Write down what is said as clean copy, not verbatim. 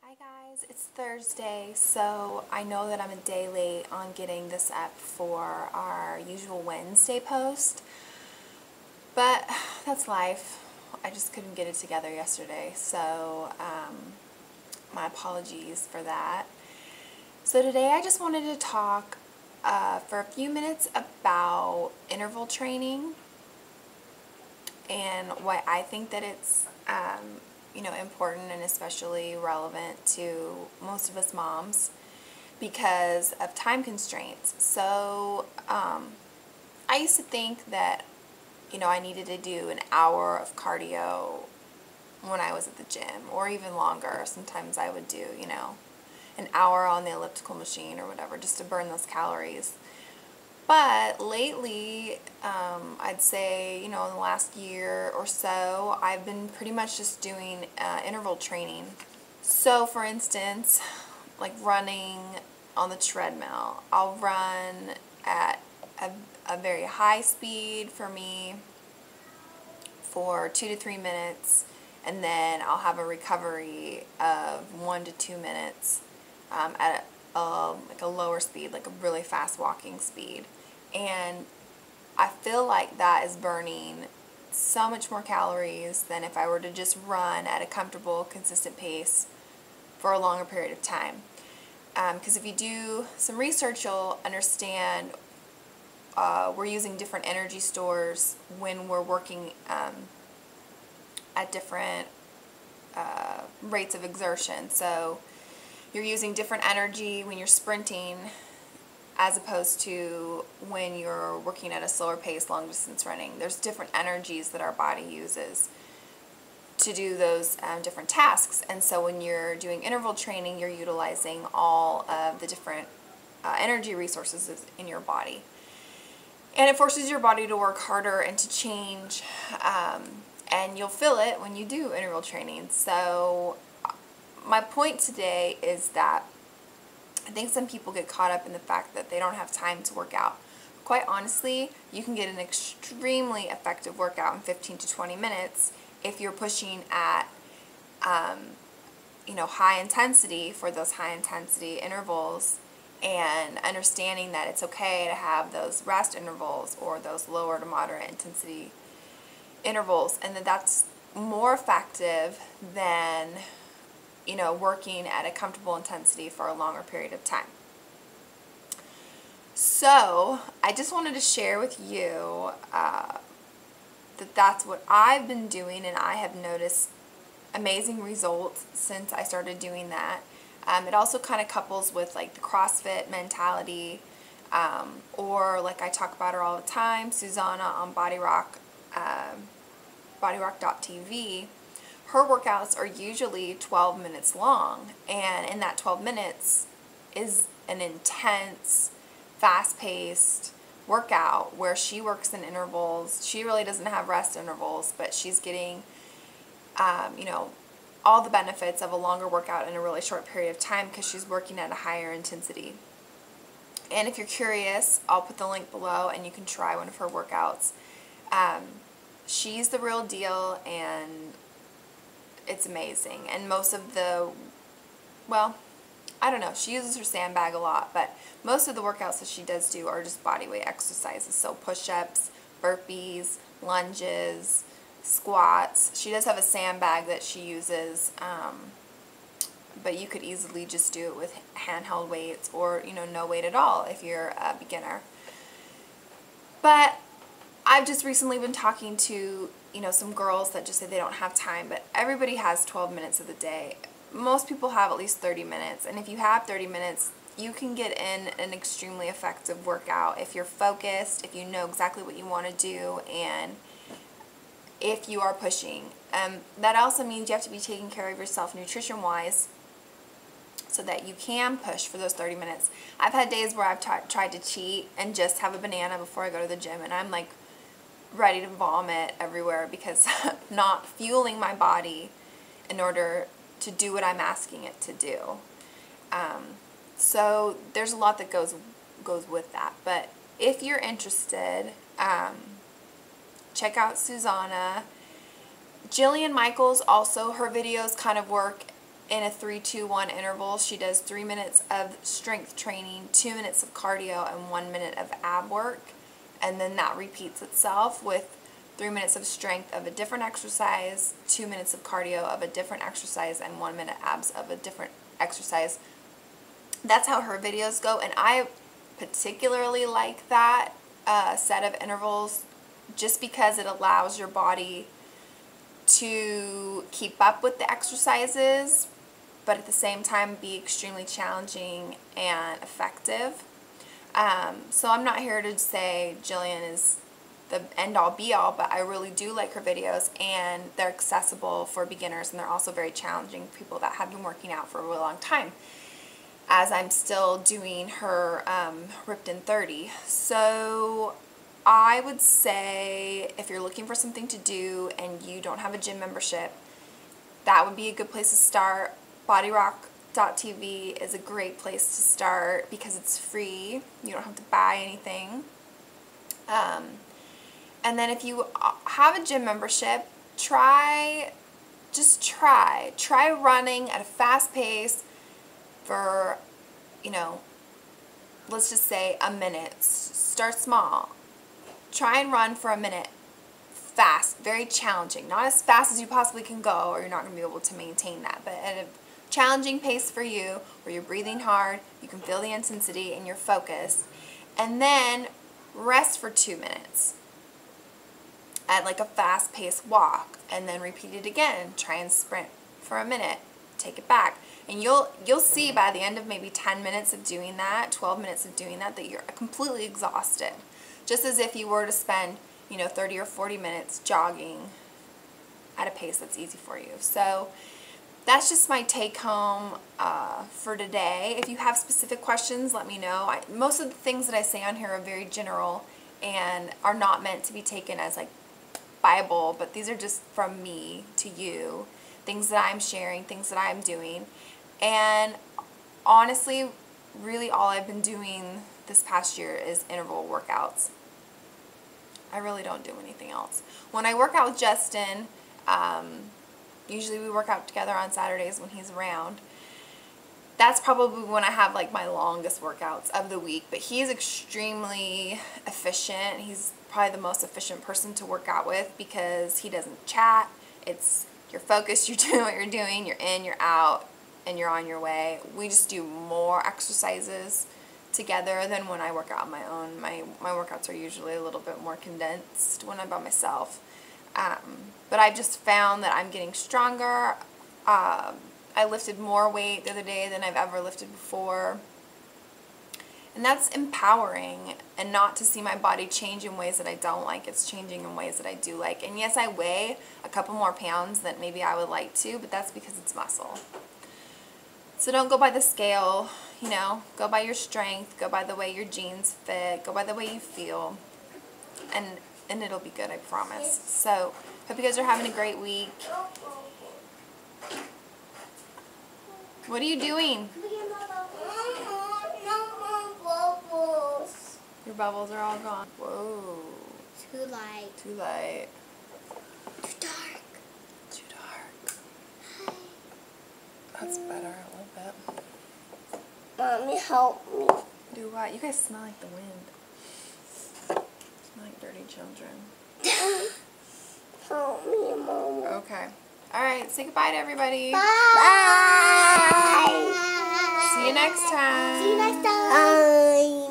Hi guys, it's Thursday, so I know that I'm a day late on getting this up for our usual Wednesday post, but that's life. I just couldn't get it together yesterday, so my apologies for that. So today I just wanted to talk for a few minutes about interval training and why I think that it's important and especially relevant to most of us moms because of time constraints. So I used to think that I needed to do an hour of cardio when I was at the gym, or even longer. Sometimes I would do an hour on the elliptical machine or whatever just to burn those calories. But lately, I'd say, in the last year or so, I've been pretty much just doing interval training. So, for instance, like running on the treadmill, I'll run at a very high speed for me for 2 to 3 minutes, and then I'll have a recovery of 1 to 2 minutes at like a lower speed, like a really fast walking speed. And I feel like that is burning so much more calories than if I were to just run at a comfortable, consistent pace for a longer period of time. Because if you do some research, you'll understand we're using different energy stores when we're working at different rates of exertion. So you're using different energy when you're sprinting as opposed to when you're working at a slower pace, long distance running. There's different energies that our body uses to do those different tasks. And so when you're doing interval training, you're utilizing all of the different energy resources in your body. And it forces your body to work harder and to change, and you'll feel it when you do interval training. So my point today is that I think some people get caught up in the fact that they don't have time to work out. Quite honestly, you can get an extremely effective workout in 15 to 20 minutes if you're pushing at high intensity for those high intensity intervals, and understanding that it's okay to have those rest intervals or those lower to moderate intensity intervals, and that's more effective than working at a comfortable intensity for a longer period of time. So I just wanted to share with you that that's what I've been doing, and I have noticed amazing results since I started doing that. It also kind of couples with like the CrossFit mentality, or like I talk about her all the time, Susanna on BodyRock.tv. Her workouts are usually 12 minutes long, and in that 12 minutes is an intense, fast-paced workout where she works in intervals. She really doesn't have rest intervals, but she's getting all the benefits of a longer workout in a really short period of time because she's working at a higher intensity. And if you're curious, I'll put the link below and you can try one of her workouts. She's the real deal, and it's amazing. And most of I don't know, she uses her sandbag a lot, but most of the workouts that she does do are just body weight exercises. So push-ups, burpees, lunges, squats. She does have a sandbag that she uses, but you could easily just do it with handheld weights or, no weight at all if you're a beginner. But I've just recently been talking to, some girls that just say they don't have time, but everybody has 12 minutes of the day. Most people have at least 30 minutes, and if you have 30 minutes, you can get in an extremely effective workout if you're focused, if you know exactly what you want to do, and if you are pushing. That also means you have to be taking care of yourself nutrition-wise so that you can push for those 30 minutes. I've had days where I've tried to cheat and just have a banana before I go to the gym, and I'm like ready to vomit everywhere because I'm not fueling my body in order to do what I'm asking it to do. So there's a lot that goes with that. But if you're interested, check out Susanna. Jillian Michaels also, her videos kind of work in a 3-2-1 interval. She does 3 minutes of strength training, 2 minutes of cardio, and 1 minute of ab work. And then that repeats itself with 3 minutes of strength of a different exercise, 2 minutes of cardio of a different exercise, and 1 minute abs of a different exercise. That's how her videos go, and I particularly like that set of intervals just because it allows your body to keep up with the exercises, but at the same time be extremely challenging and effective. So I'm not here to say Jillian is the end-all be-all, but I really do like her videos, and they're accessible for beginners, and they're also very challenging for people that have been working out for a really long time, as I'm still doing her Ripped in 30. So I would say if you're looking for something to do and you don't have a gym membership, that would be a good place to start. BodyRock.tv is a great place to start because it's free. You don't have to buy anything. And then if you have a gym membership, try running at a fast pace for, you know, let's just say a minute. Start small. Try and run for a minute fast, very challenging. Not as fast as you possibly can go, or you're not going to be able to maintain that, but at a challenging pace for you where you're breathing hard, you can feel the intensity, and you're focused. And then rest for 2 minutes at like a fast-paced walk, and then repeat it again. Try and sprint for a minute. Take it back. And you'll see by the end of maybe 10 minutes of doing that, 12 minutes of doing that, that you're completely exhausted. Just as if you were to spend, you know, 30 or 40 minutes jogging at a pace that's easy for you. So that's just my take home for today. If you have specific questions, let me know. Most of the things that I say on here are very general and are not meant to be taken as like Bible, but these are just from me to you, things that I'm sharing, things that I'm doing. And honestly, really all I've been doing this past year is interval workouts. I really don't do anything else. When I work out with Justin, usually we work out together on Saturdays when he's around. That's probably when I have like my longest workouts of the week, but he's extremely efficient. He's probably the most efficient person to work out with because he doesn't chat. It's you're focused, you're doing what you're doing, you're in, you're out, and you're on your way. We just do more exercises together than when I work out on my own. My workouts are usually a little bit more condensed when I'm by myself. But I've just found that I'm getting stronger. I lifted more weight the other day than I've ever lifted before. And that's empowering, and not to see my body change in ways that I don't like. It's changing in ways that I do like. And yes, I weigh a couple more pounds than maybe I would like to, but that's because it's muscle. So don't go by the scale, you know, go by your strength, go by the way your jeans fit, go by the way you feel, and it'll be good, I promise. So hope you guys are having a great week. What are you doing? Your bubbles are all gone. Whoa. Too light. Too light. Too dark. Too dark. That's better a little bit. Mommy, help me. Do what? You guys smell like the wind. Smell like dirty children. Help me, Mama. Okay. Alright, say goodbye to everybody. Bye. See you next time. See you next time.